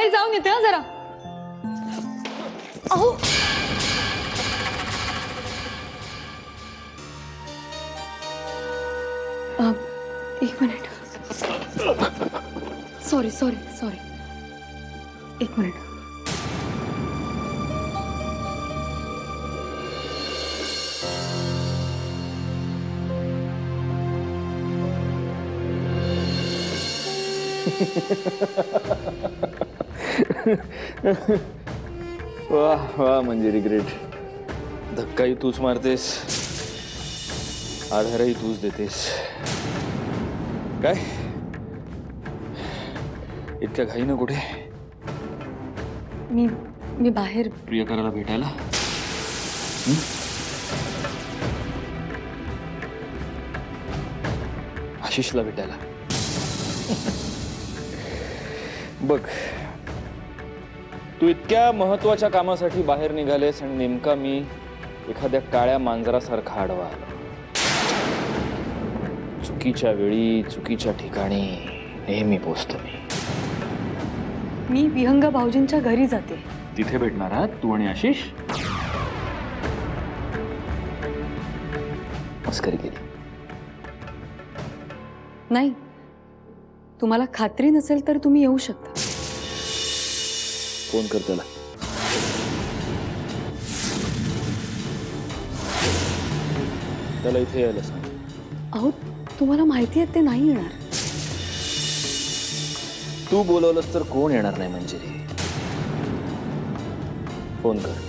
बाहेर जाऊन येते जरा. अहो एक मिनिट. Sorry sorry sorry. एक मिनिट. वाह वाह मंजिरी ग्रेट. धक्काही तूच मारतेस, आधारही तूच देतेस. काय इतक्या घाईनं कुठे? मी बाहेर प्रियकराला भेटायला. आशिषला भेटायला. बघ तू इतक्या महत्वाच्या कामासाठी बाहेर निघालेस आणि नेमका मी एखाद्या काळ्या मांजरासारखा आडवा आलो. चुकीच्या वेळी चुकीच्या ठिकाणी नेहमी पोचतो मी विहंग भाऊजींच्या घरी जाते. तिथे भेटणार आहात तू आणि आशिष? मस्करी केली नाही. तुम्हाला खात्री नसेल तर तुम्ही येऊ शकता. फोन कर त्याला. त्याला इथे यायला सांग. अहो तुम्हाला माहिती आहे ते नाही येणार. तू बोलवलंस तर कोण येणार नाही मंजिरी. फोन कर.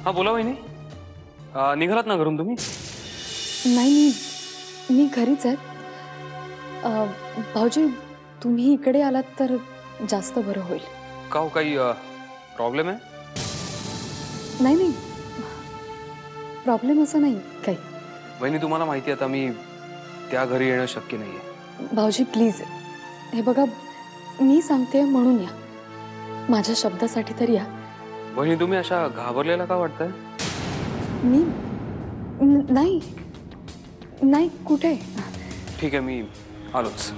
हा बोला वहिनी. निघालात ना घरून तुम्ही? नाही मी घरीच आहे. भाऊजी तुम्ही इकडे आलात तर जास्त बरं होईल. का हो काही प्रॉब्लेम आहे? नाही नाही प्रॉब्लेम असं नाही काही. वहिनी तुम्हाला माहिती आहे आता मी त्या घरी येणं शक्य नाहीये. भाऊजी प्लीज हे बघा मी सांगते म्हणून या. माझ्या शब्दासाठी तर या. वहिनी तुम्ही अशा घाबरलेला का वाटतंय? मी नाही नाही कुठे. ठीक आहे मी आलोच.